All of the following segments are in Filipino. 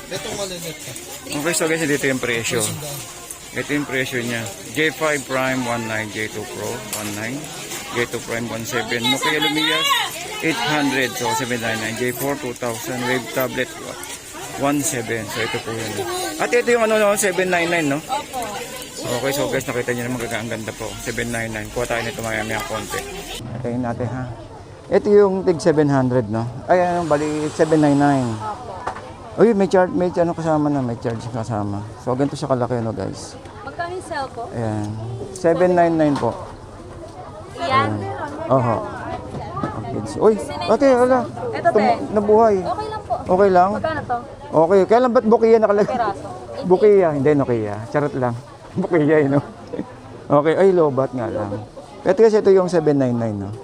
Itong malilit ka. Okay, so guys, dito yung presyo. Ito yung presyo niya. J5 Prime 19, J2 Pro 19, J2 Prime 17, Nokia Lumia 800, so 799, J4 2000, Wave Tablet 17, so ito po yun. At ito yung ano, 799, no? Okay, so guys, nakita nyo naman ang ganda po. 799, kuha tayo nito maya konti. Itayin natin ha. Ito yung tig 700, no? Ay, ano, bali 799. Uy, may charge, may ano kasama na, may charge kasama. So, ganito siya kalaki, no, guys. Magkano yung cell ko? Ayan. 799 po. Yan. Oho. Uy, ate, wala. Ito, te. Nabuhay. Okay lang po. Okay lang? Magkano to? Okay. Kaya lang ba't Bukiya nakalagay? Peraso. Bukiya, hindi Nokia. Charot lang. Bukiya, no? Okay, ay, lobat nga lang. Ito kasi ito yung 799, no?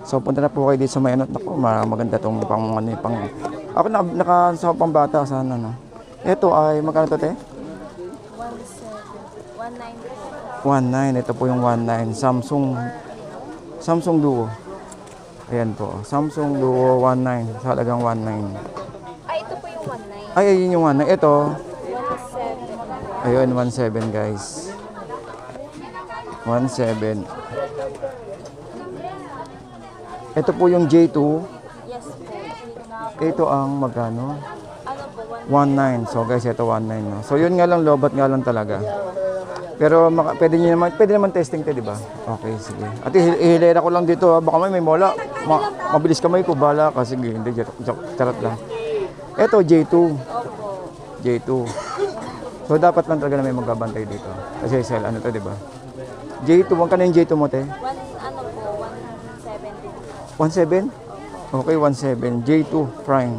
So, punta na po kayo dito sa may ano. Naku, maganda itong pang ano, pang... Ako naka sa pambata sana, no? Ito ay, magkano ito, te? 19. Ito po yung 19. Samsung Duo. Ayan po. Samsung Duo 19. Sa halagang 19. Ay, ito po yung 19. Ay, ayun yung 19. Ito. 17. Ayun, 17 guys. 17. Ito po yung J2. Yes po. Ito ang magkano? Ano po? 19. So guys, ito 19. No? So yun nga lang, lobat nga lang talaga. Pero pwede naman testing 'to, di ba? Okay, sige. At ihilera ko lang dito, baka may mola. Mabilis kamay ko, bala ka. Sige, hindi, charot lang. Ito, J2. J2. So dapat lang talaga na may magbabantay dito. Kasi sell, ano to, di ba? J2, wag ka na yung J2 mo, te? 17? Okay, 17. J2 Prime.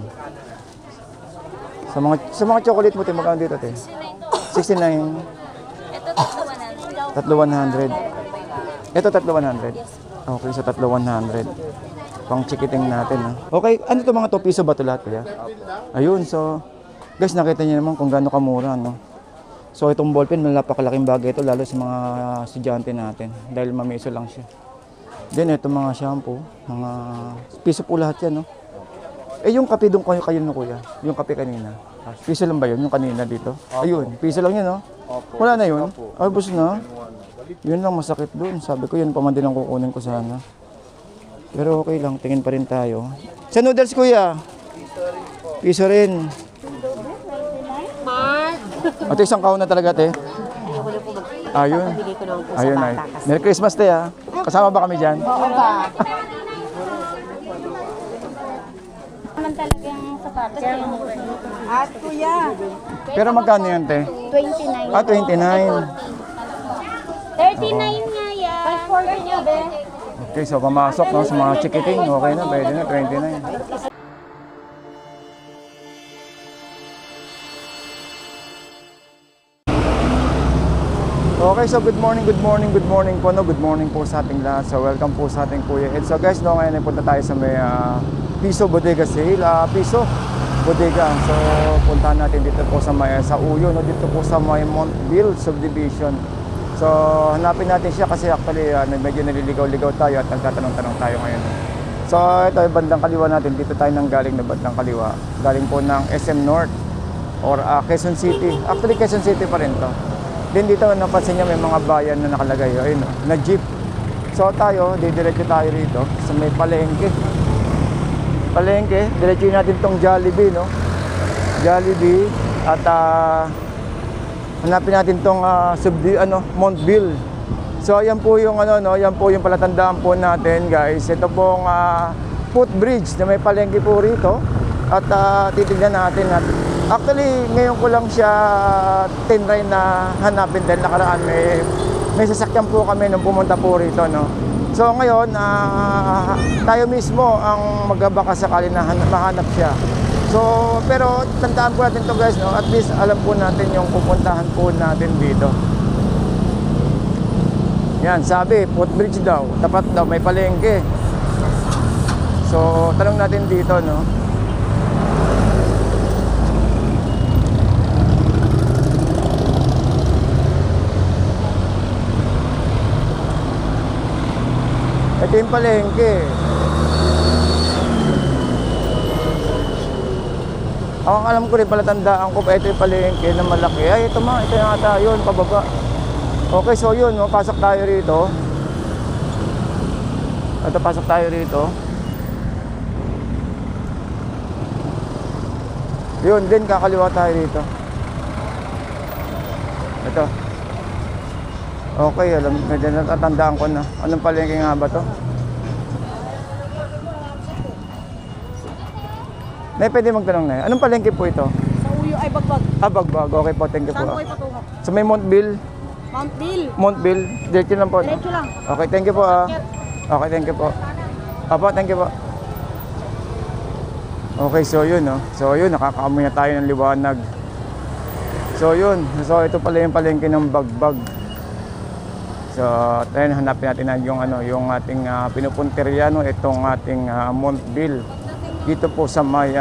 Sa mga chocolate mo, te, magkano dito, te? 69. Ito 100. 3,100. Ito 3,100. Okay, sa 3,100. Pang chikiting natin, ha? Okay, ano to mga to? Piso ba ito lahat, kuya? Ayun, so... Guys, nakita niyo naman kung gaano kamura, no? So, itong ballpen, napakalaking bagay ito, lalo sa mga estudyante natin. Dahil mamiso lang siya. Then, ito mga shampoo, mga... Piso po lahat yan, no? Eh, yung kape doon kayo no, kuya? Yung kape kanina. Piso lang ba yun? Yung kanina dito? Ayun, piso lang yun, no? Wala na yun? Ay, bus na. Yun lang masakit doon. Sabi ko, yun pa man din ang kukunin ko sana. Pero okay lang, tingin pa rin tayo. Sa noodles, kuya? Piso rin. Ate, isang kahon na talaga, te. Ayun. Ayun, ay. Merry Christmas, te, ha? Kasama ba kami dyan? Oo ba? Naman talagang sapatos. At kuya. Pero magkano yan, te? 29. Ah, 29. 39 nga yan. 540 niya, be. Okay, so pamasok, no, sa mga chikiting. Okay na, pwede na, 29. Okay, so good morning po, no? Good morning po sa ating lahat. So welcome po sa ating Kuya Ed. So guys, no, ngayon ay punta tayo sa may Piso Bodega Sale, Piso Bodega. So puntahan natin dito po sa may sa Uyo, no? Dito po sa may Montville Subdivision. So hanapin natin siya kasi actually medyo naliligaw-ligaw tayo at nagtatanong-tanong tayo ngayon. So ito yung bandang kaliwa natin, dito tayo nang galing na bandang kaliwa. Galing po ng SM North or Quezon City. Actually Quezon City pa rin to. Then dito napansin niyo may mga bayan na nakalagay, ayun, na jeep. So tayo, didiretso tayo rito sa may palengke. Palengke, diretso natin tong Jollibee, no? Jollibee at hanapin natin tong Montville. So ayan po yung no, yan po yung palatandaan po natin, guys. Ito pong footbridge na may palengke po rito at titignan natin at actually, ngayon ko lang siya tinry na hanapin dahil nakaraan may sasakyan po kami nung pumunta po rito, no. So ngayon, tayo mismo ang magbabaka sakali na mahanap siya. So, pero tandaan po natin to, guys, no. At least alam po natin yung pupuntahan po natin dito. Yan, sabi, footbridge daw, tapat daw, may palengke. So, tanong natin dito, no. Ito yung palengke. Ang alam ko rin, palatandaan ko, ito yung palengke na malaki. Ay, ito yata, yun, pababa. Okay, so yun, no, pasok tayo rito. Ito, pasok tayo rito. Yun din, kakaliwa tayo rito. Ito. Okay, alam, medyo natatandaan ko na. Anong palengke nga ba to? Nay, pwede magtanong na. Anong palengke po ito? Sa Uyo ay Bagbag. Ah, Bagbag. Okay po, thank you Saan po. po ay patungo? So may Montville. Mount Bill. Diretso lang po. No? Diretso lang. Okay, thank you po. Okay, thank you po. Apo, thank you po. Okay, so yun, no? So yun, nakakaamoy na tayo ng liwanag. So yun, so ito pala yung palengke ng Bagbag. So, tayo hanapin natin na yung yung ating pinupunteriya, no, itong ating Montville. Dito po sa may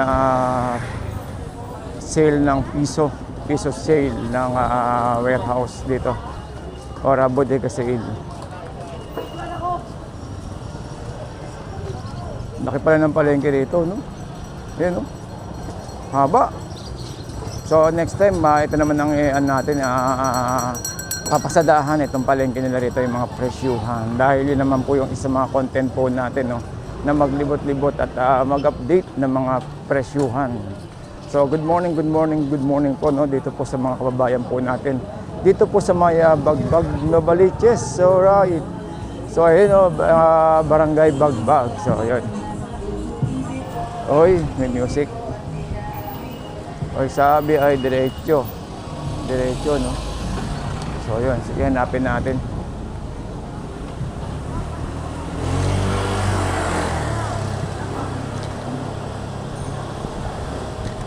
sale ng piso sale ng warehouse dito. Or bodega sale. Laki pala ng palengke dito, no? Yan, no? Haba. So next time, ito naman ang natin, papasadahan itong palengke nila rito, yung mga presyuhan. Dahil yun naman po yung isa mga content po natin, no? Na maglibot-libot at mag-update ng mga presyuhan. So good morning po, no? Dito po sa mga kababayan po natin. Dito po sa may Bagbag, Novaliches. So right. So ayun, no, Barangay Bagbag. So ayun. Oy, may music. Oy, sabi ay diretso. Diretso, no? So yun, sige, hanapin natin.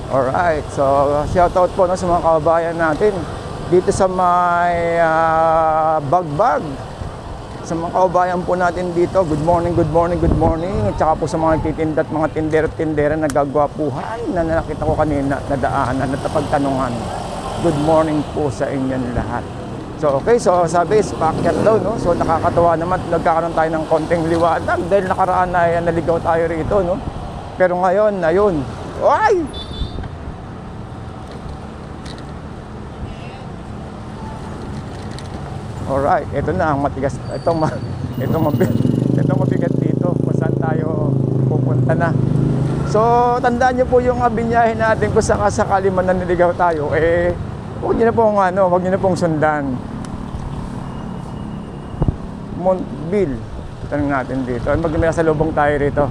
Alright, so shoutout po, no, sa mga kababayan natin dito sa may Bagbag. Sa mga kababayan po natin dito, good morning. At saka po sa mga nagtitinda at mga tindero-tindera na nagagwapuhan na nakita ko kanina na daanan at napagtanungan. Good morning po sa inyong lahat. So okay, so sabi is paakyat daw, no? So nakakatawa naman, nagkakaroon tayo ng konting liwanag dahil nakaraan na naligaw tayo rito, no? Pero ngayon, ayun. Ay! Alright, ito na ang matigas. Itong mabigat dito kung saan tayo pupunta na. So, tandaan niyo po yung binyahe natin kung sakali man naniligaw tayo, huwag niyo na pong sundan. Montville. Tanong natin dito. May salubong tayo rito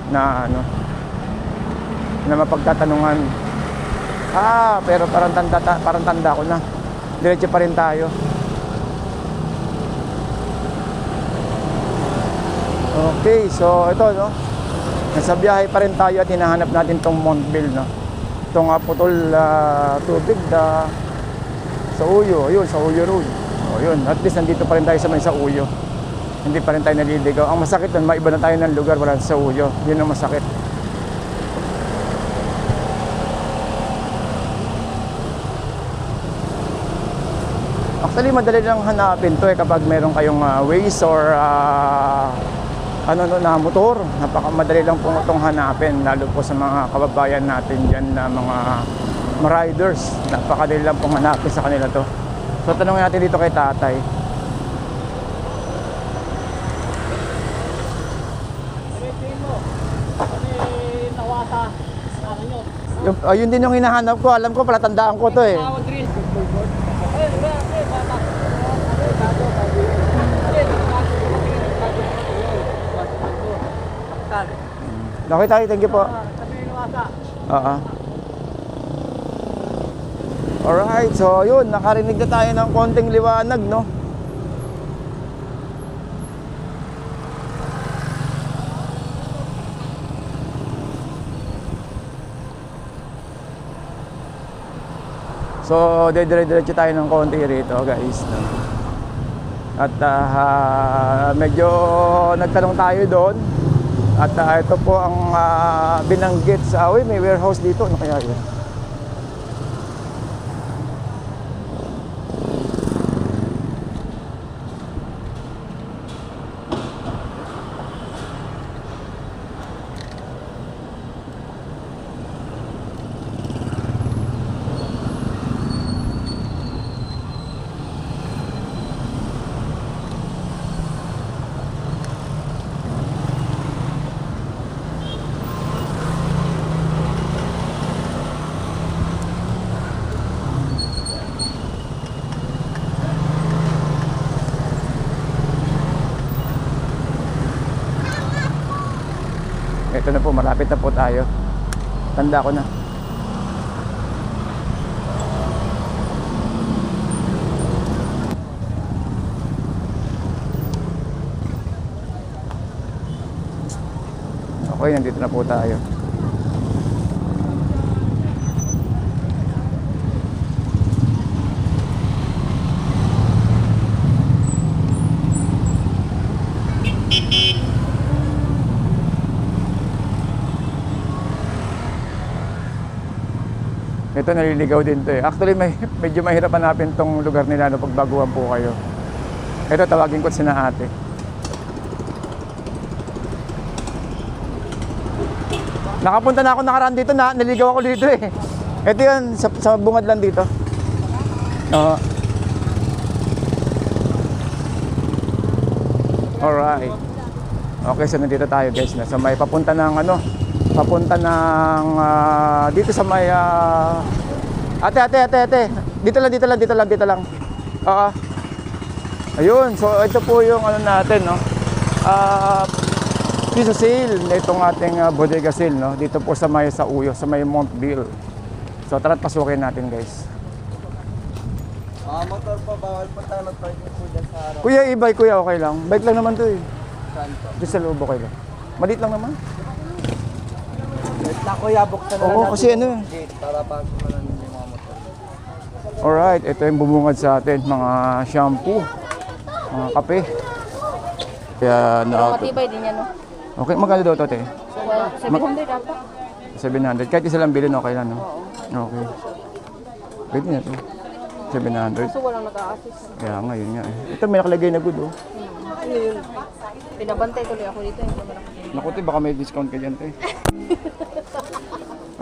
na na mapagtatanungan. Pero parang tanda ko na. Diretso pa rin tayo. Okay, so ito, no? Nasa biyahe pa rin tayo at hinahanap natin tong Montville, no? Itong putol tubig sa Uyo. Ayun, sa Uyo Road. O yun, at least nandito pa rin tayo sa Uyo. Hindi pa rin tayo naliligaw. Ang masakit nun, maiba na tayo ng lugar, wala sa Uyo. Yun ang masakit. Actually, madali lang hanapin to kapag meron kayong Waze or na motor. Napakamadali lang po itong hanapin, lalo po sa mga kababayan natin dyan na mga riders. Napakadali lang pong hanapin sa kanila to. So tanongin natin dito kay tatay. Yun din yung hinahanap ko. Alam ko, palatandaan ko to eh. Okay tayo, thank you po. Alright, so yun, nakarinig na tayo ng konting liwanag, no? So, dire-diretso tayo ng konti rito, guys, no? At medyo nagtanong tayo doon. At ito po ang binanggit sa may warehouse dito. Ano kaya yun? na po, malapit na po tayo. Tanda ko na. Okay, nandito na po tayo. Ito naliligaw din to eh. Actually medyo mahirap hanapin tong lugar nila no, pag baguhan po kayo. Ito tawagin ko sina ate. Nakapunta na ako nakaraan dito na naligaw ako dito eh. Ito yan sa bungad lang dito. Oo. Alright. Okay, so nandito tayo guys na sa may papunta ng ano, papunta ng dito sa may ate. Dito lang. Oo. Ayun, so ito po yung ano natin, no. Piso sale nitong ating bodega sale, no. Dito po sa may sa Uyo, sa may Montville. So tara't pasukin natin, guys. Motor pa, bawal pa tayo mag-parking po dyan sa araw. Kuya, e-bike kuya, okay lang. Bike lang naman to eh. Saan po? Dito sa loob, okay lang. Maliit lang naman. Wait lang kuya, buksan na Oo, natin kasi ano yung gate para pasok na lang yung mga motor. Alright, ito yung bumungad sa atin, mga shampoo, mga kape. Kaya na Matibay din yan, no? okay, magkano daw to, te? 700 ata. 700. Kahit isa lang bilhin, okay lang, no? Okay. Pwede na to. 700. So walang nag-a-assist. Kaya nga, yun nga eh. Ito may nakalagay na good, oh. Pinabantay tuloy ako dito. Hindi mo nakakita. Naku, te, baka may discount ka dyan, te.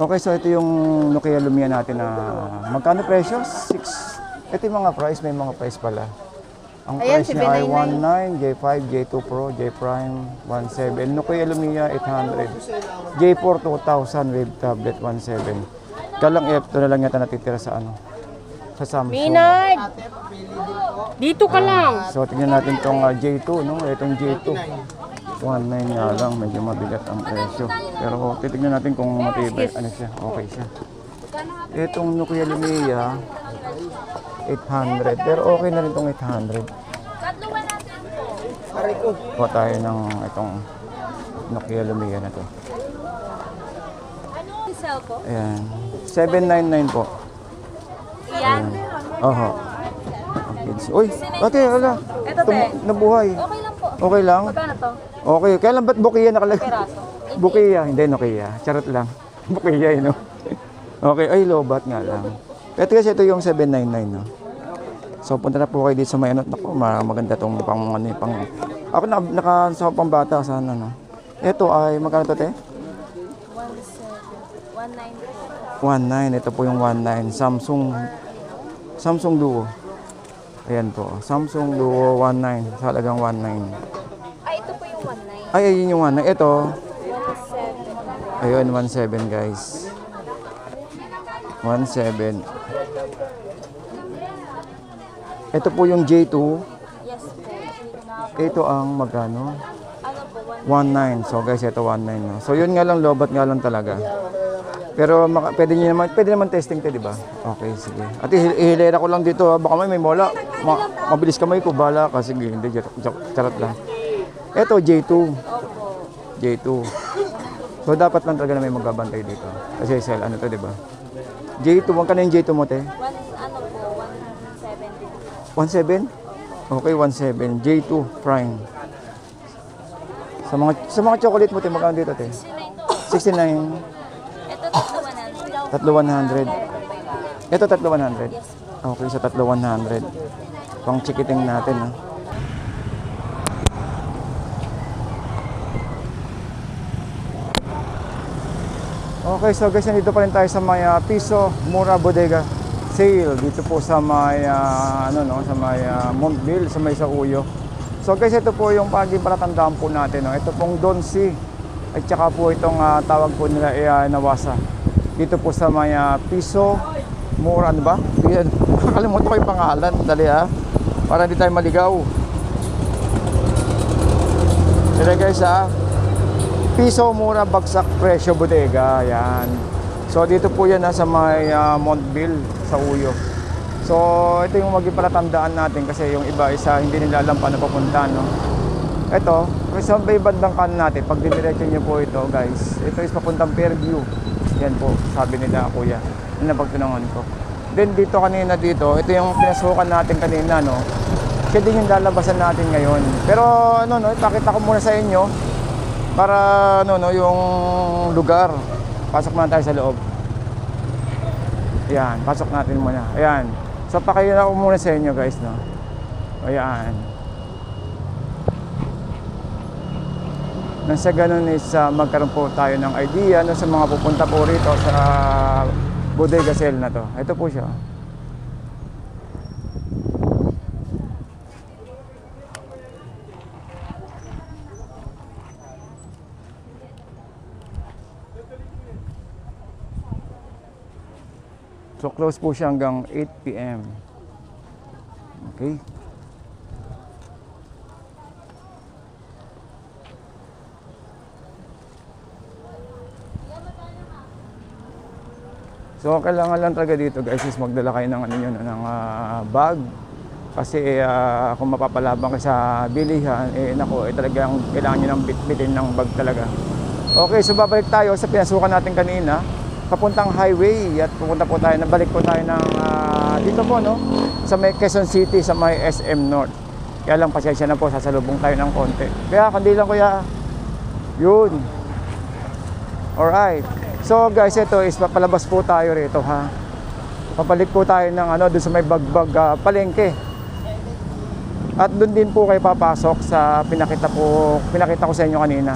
Okay, so ito yung Nokia Lumia natin na magkano presyo? 6. Ito yung mga price, may mga price pala. Ang Ayan, price niya ay 799. 19, J5, J2 Pro, J Prime 17, Nokia Lumia 800, J4 2000 with tablet 17. Kalang ito na lang yata natitira sa ano, sa Samsung. Minard! Dito ka lang. So tingnan natin tong J2, no? Itong J2. 19 nga lang, medyo mabigat ang presyo. Pero titignan natin kung matibay, ano siya, okay siya. Itong Nokia Lumia 800, pero okay na rin itong 800. Kuha tayo ng itong Nokia Lumia na to. Ayan, 799 po. Yan. Oho. Uy, ate, ala. Ito, te. Nabuhay. Okay lang po. Okay lang? Magkano to? Okay, kaya lang ba't Bukia nakalagay? Peraso. Bukia, hindi Nokia. Charot lang. Bukia, no? Okay, ay lobat nga lang. Pero kasi ito yung 799, no? So punta na po kayo dito sa may ano. Naku, maganda tong pang ano, pang... Ako naka sa pambata sana, no? Ito ay, magkano to, te? 19. Ito po yung 19. Samsung Duo. Ayan po. Samsung Duo 19. Sa halagang 19. Ay, ito po yung 19. Ay, ayun yung 19. Ito. 17. Ayun, 17 guys. 17. Ito po yung J2. Yes, po. Ito ang magkano? Ano po? 19. So guys, ito 19. No? So yun nga lang, lobat nga lang talaga. Pero pwede naman testing 'to, di ba? Okay, sige. At ihilera ko lang dito, baka may mola. Mabilis kamay ko, bala ka. Sige, hindi, charot lang. Ito, J2. J2. So dapat lang talaga na may magbabantay dito. Kasi sell, ano to, di ba? J2, magkano yung J2 mo, te? Ano po? 170. 17? Okay, 17. J2 Prime. Sa mga chocolate mo, te, magkano dito, te? 69. Ito, 100. 3,100. Ito 3,100. Okay, sa 3,100. Pang chikiting natin, ha. Okay, so guys, nandito pa rin tayo sa may Piso Mura Bodega Sale dito po sa may sa may Montville, sa may sa Uyo. So guys, ito po yung palatandaan po natin, no. Ito pong Don C at saka po itong tawag po nila Nawasa. Dito po sa may Piso Mura, ano ba? Nakalimutan ko yung pangalan. Dali, ha. Para hindi tayo maligaw. Dali guys, ha. Piso mura bagsak presyo bodega. Yan. So dito po yan sa may Montville sa Uyo. So ito yung maging palatandaan natin kasi yung iba isa hindi nila alam paano papunta, no. Ito, sa may bandang kanan natin, pag diniretso nyo po ito guys, ito is papuntang Fairview. Yan po, sabi nila kuya. Yun na pagtunangan ko. Then dito kanina dito, ito yung pinasukan natin kanina, no. Siya din yung lalabasan natin ngayon. Pero ano, no, ipakita ko muna sa inyo para ano, no, yung lugar. Pasok muna tayo sa loob. Ayan, pasok natin muna. Ayan. So pakita ko muna sa inyo guys, no. Ayan. Nang sa ganun is magkaroon po tayo ng idea no, sa mga pupunta po rito sa Bodega Sale na to. Ito po siya. So close po siya hanggang 8 PM. Okay. So kailangan lang talaga dito guys is magdala kayo ng ano yun, ng bag. Kasi kung mapapalabang kayo sa bilihan, nako, talagang kailangan nyo ng bitbitin ng bag talaga. Okay, so babalik tayo sa pinasukan natin kanina. Papuntang highway at pupunta po tayo, nabalik po tayo ng dito po, no, sa may Quezon City, sa may SM North. Kaya lang pasensya na po, sasalubong tayo ng konti. Kaya kandi lang kuya. Yun. Alright. So guys, ito is papalabas po tayo rito, ha. Papalik po tayo ng ano, doon sa may bagbag palengke. At doon din po kayo papasok sa pinakita ko sa inyo kanina.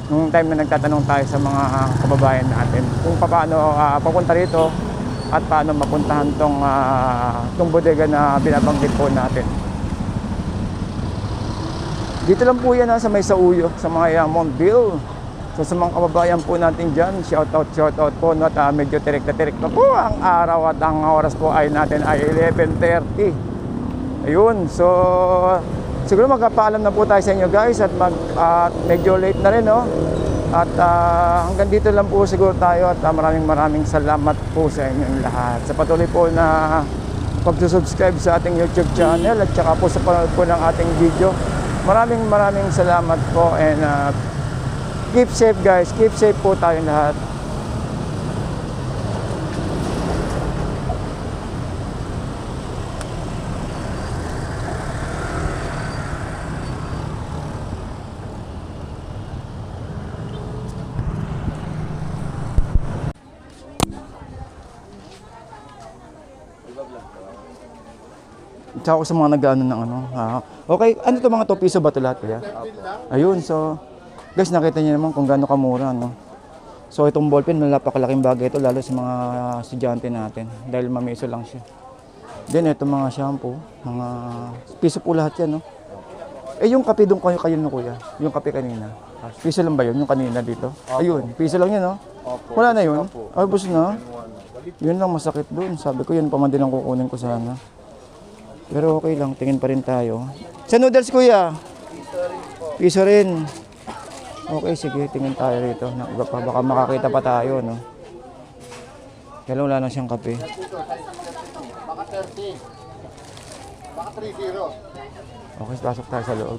Nung time na nagtatanong tayo sa mga kababayan natin kung paano papunta rito at paano mapuntahan tong bodega na binabanggit po natin. Dito lang po yan sa may Sauyo, sa mga Montville. So sa mga kababayan po natin dyan, shout out po, no, at medyo tirik na po ang araw at ang oras po ay natin ay 11:30. Ayun, so siguro magpapaalam na po tayo sa inyo guys at medyo late na rin, no? At hanggang dito lang po siguro tayo at maraming salamat po sa inyong lahat sa patuloy po na pagsusubscribe sa ating YouTube channel at saka po sa panood po ng ating video. Maraming salamat po and keep safe guys, keep safe po tayo lahat. Tsaka sa mga nag-ano ng ano. Okay, ano to mga to? Piso ba ito lahat kaya? Ayun, so guys, nakita niyo naman kung gaano kamura, no? So itong ballpen, napakalaking bagay ito lalo sa mga estudyante natin dahil mamiso lang siya. Then ito mga shampoo, mga piso po lahat yan, no? Yung kape doon kayo no kuya? Yung kape kanina. Piso lang ba yun? Yung kanina dito? Ayun, piso lang yun, no? Wala na yun? Ay, bus na. Yun lang masakit doon. Sabi ko yun pa man din ang kukunin ko sana. Pero okay lang, tingin pa rin tayo. Sa noodles kuya? Piso rin. Okay, sige, tingin tayo rito. Baka makakita pa tayo, no? Kaya wala na siyang kape. Baka 30. Baka 30. Okay, pasok tayo sa loob.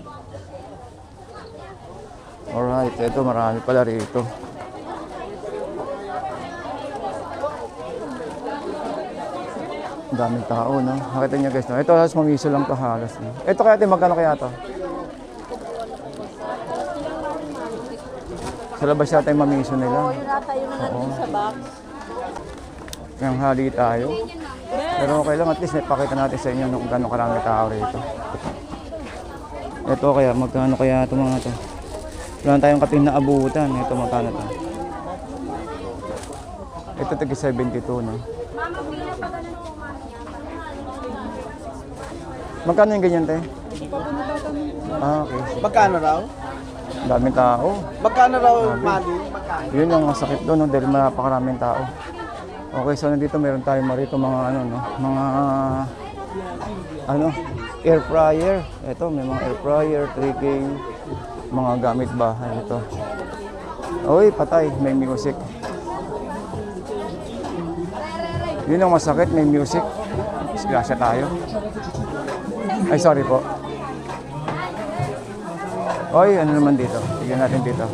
Alright, ito marami pala rito. Daming tao, no? Nakita niyo guys, no? Ito halos mamiso lang to halos, no? Ito kaya din, magkano kaya to? Sa labas yata yung mamiso nila. Tayo na natin sa box. Kaya hali tayo. Pero okay lang, at least napakita natin sa inyo kung gano'ng karami tao rito. Ito kaya, magkano kaya ito mga to? Wala tayong kaping na abutan. Ito magkano to? Ito tagi 72, no? Magkano yung ganyan, te? Okay. Magkano raw? Daming tao. Magkano raw, Mali? Yun ang masakit doon, no? Dahil napakaraming tao. Okay, so nandito meron tayo marito mga ano, no? Mga air fryer. Ito, may mga air fryer, 3K, mga gamit bahay ito. Uy, patay. May music. Yun ang masakit, may music. Disgrasya tayo. Ay, sorry po. Oy, ano naman dito? Tignan natin dito.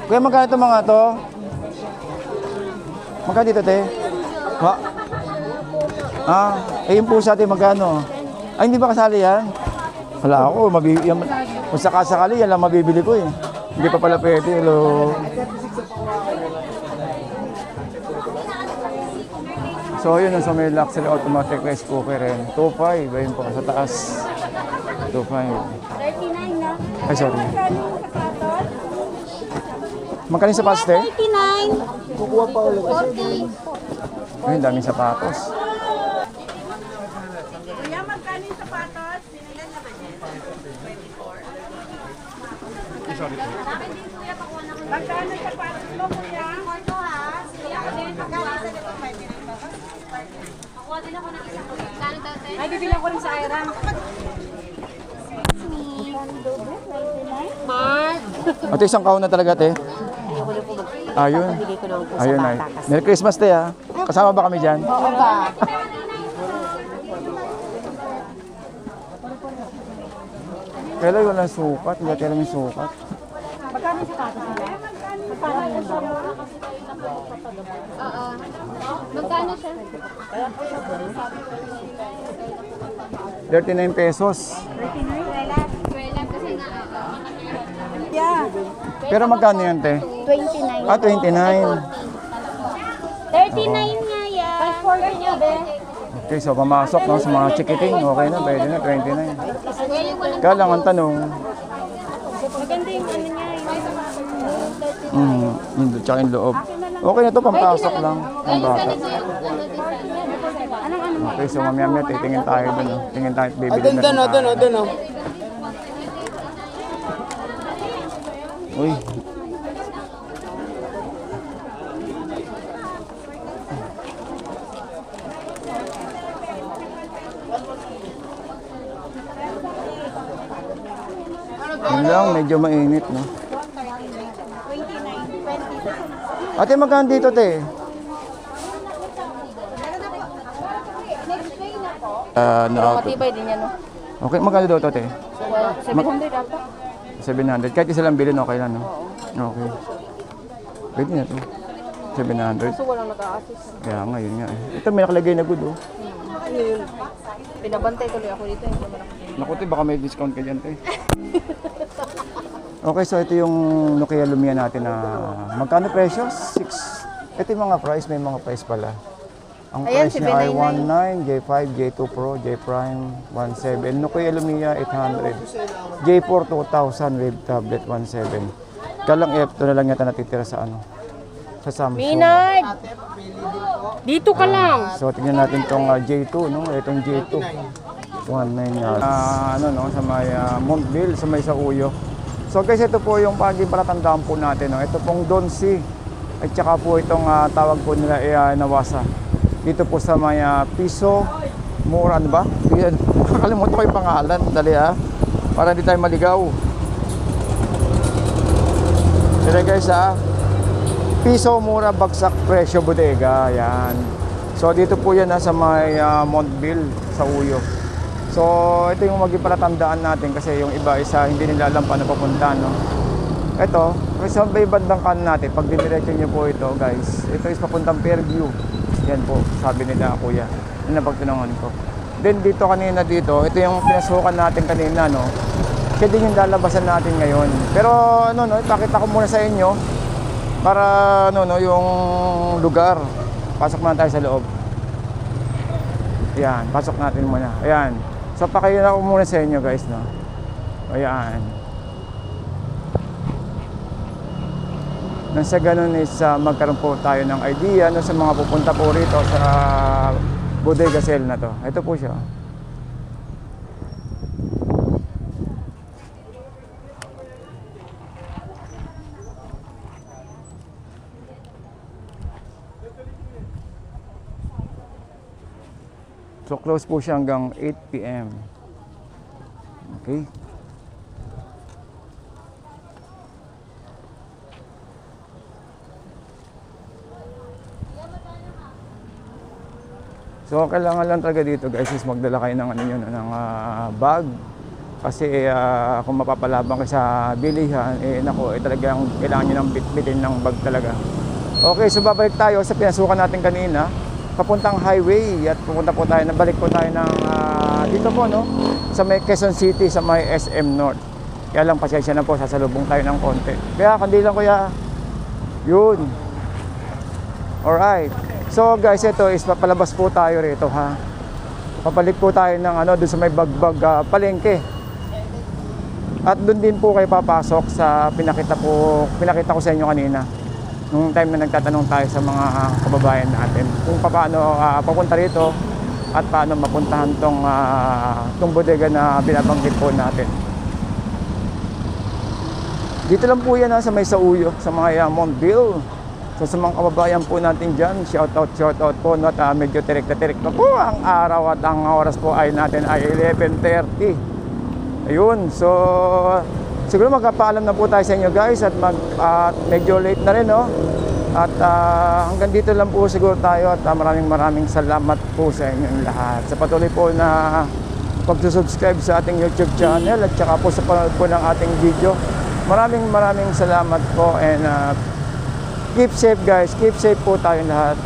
Kuya, magkano ito mga to? Magkano dito, te? Ha? Yung pusa, te, magkano? Ay, hindi ba kasali yan? Wala ako, kung sakasakali, yan lang mabibili ko eh. Hindi pa pala pwede, hello. So yun, sa may Luxury automatic rice cooker rin. 2.5, ayun po sa taas. 2.5. 39 na. Ay, sorry. Magkano yung sapatos, te? 39. Kukuha pa ulit. 40. Ayun, daming sapatos. Kuya, magkano yung sapatos? Sinilan na ba niya? 24. Magkano yung sapatos mo, kuya? Ito ha. Kuha din ako ng isang kuya. Kano dati? Ay, bibilang ko rin sa Ira. Mark. Ito isang kahon na talaga, te. Ayun. Ayun, ay. Merry Christmas, te, ha. Kasama ba kami dyan? Oo ba? Kailan walang sukat? Hindi natin alam yung sukat. Magkano yung sapatos nila? Magkano yung sapatos? Oo. Magkano siya? 39 pesos. 12 kasi nga. Yeah. Pero magkano yan, te? 29. Ah, 29. 39 nga yan. Ay, 40 niya, be. Okay, so pamasok no, sa mga chikiting. Okay na, pwede na, 29. Kaya lang ang tanong, Maganda yung ano niya. yung tsaka yung loob. Okay na to, pampasok lang. Pambata. Okay, so mamaya titingin tayo dun. No? Tingin tayo at bibili na rin tayo. Doon. Uy. Yun lang, medyo mainit, no? 29, 20. Ate, magkano dito, te? Matibay din yan, no? Okay, magkano daw to, te? 700 ata. 700. Kahit isa lang bilhin, okay lang, no? Okay. Pwede na to. 700. So, walang nag-a-assist. Kaya nga, yun nga. Ito, may nakalagay na good, oh. Pinabantay tuloy ako dito. Hindi mo nakikita. Naku, te, baka may discount ka dyan, te. Okay, so ito yung Nokia Lumia natin na magkano presyo? 6. Ito yung mga price, may mga price pala. Ang Ayan, price niya ay 799. 19, J5, J2 Pro, J Prime 17, Nokia Lumia 800, J4 2000 with tablet 17. Kalang ito na lang yata natitira sa ano? Sa Samsung. Minard! Dito ka lang. So tingnan natin tong J2, no? Itong J2. 19 ano no, sa may Montville, sa may Sauyo. So guys, ito po yung palatandaan po natin, no. Ito pong Donsi. At saka po itong tawag po nila ay Nawasa. Dito po sa may Piso Mura, ano ba? Nakalimutan ko yung pangalan, dali para hindi tayo maligaw. Dito guys Piso Mura Bagsak Presyo Bodega, yan. So dito po yan sa may Montville, sa Uyo. So ito yung maging palatandaan natin kasi yung iba isa hindi nila alam paano papunta, no. Ito, kasi sa may bandang kanan natin, pag didiretso nyo po ito guys, ito is papuntang Fairview. Yan po, sabi nila kuya, yun na pagtunangan ko. Then dito kanina dito, ito yung pinasukan natin kanina, no. Siya din yung lalabasan natin ngayon. Pero ano no, ipakita ko muna sa inyo para ano no, yung lugar. Pasok muna tayo sa loob. Ayan, pasok natin muna. Ayan. So pakita ko muna sa inyo guys, no. Ayan. Nang sa ganun is magkaroon po tayo ng idea no, sa mga pupunta po rito sa bodega sale na to. Ito po siya. So close po siya hanggang 8 PM. Okay. So kailangan lang talaga dito guys is magdala kayo ng ano yun, ng bag. Kasi kung mapapalabang kayo sa bilihan, nako, talagang kailangan nyo ng bitbitin ng bag talaga. Okay, so babalik tayo sa pinasukan natin kanina, papuntang highway at pupunta po tayo, nabalik po tayo ng dito po no, sa may Quezon City, sa may SM North. Kaya lang pasensya na po, sasalubong tayo ng konti. Kaya kandi lang kuya, yun. Alright. So guys, ito is papalabas po tayo rito ha. Papalik po tayo ng ano doon sa may bagbag palengke. At doon din po kayo papasok sa pinakita ko sa inyo kanina. Nung time na nagtatanong tayo sa mga kababayan natin kung paano papunta rito at paano mapuntahan tong bodega na binabanggit po natin. Dito lang po yan sa may Sauyo, sa mga Montville. So sa mga kababayan po natin dyan, shout out po, no, at medyo tirik na po ang araw at ang oras po ay natin ay 11:30. Ayun, so siguro magpapaalam na po tayo sa inyo guys at medyo late na rin, no? At hanggang dito lang po siguro tayo at maraming salamat po sa inyong lahat. Sa patuloy po na pagsusubscribe sa ating YouTube channel at saka po sa panood po ng ating video. Maraming salamat po and keep safe guys, keep safe po tayong lahat.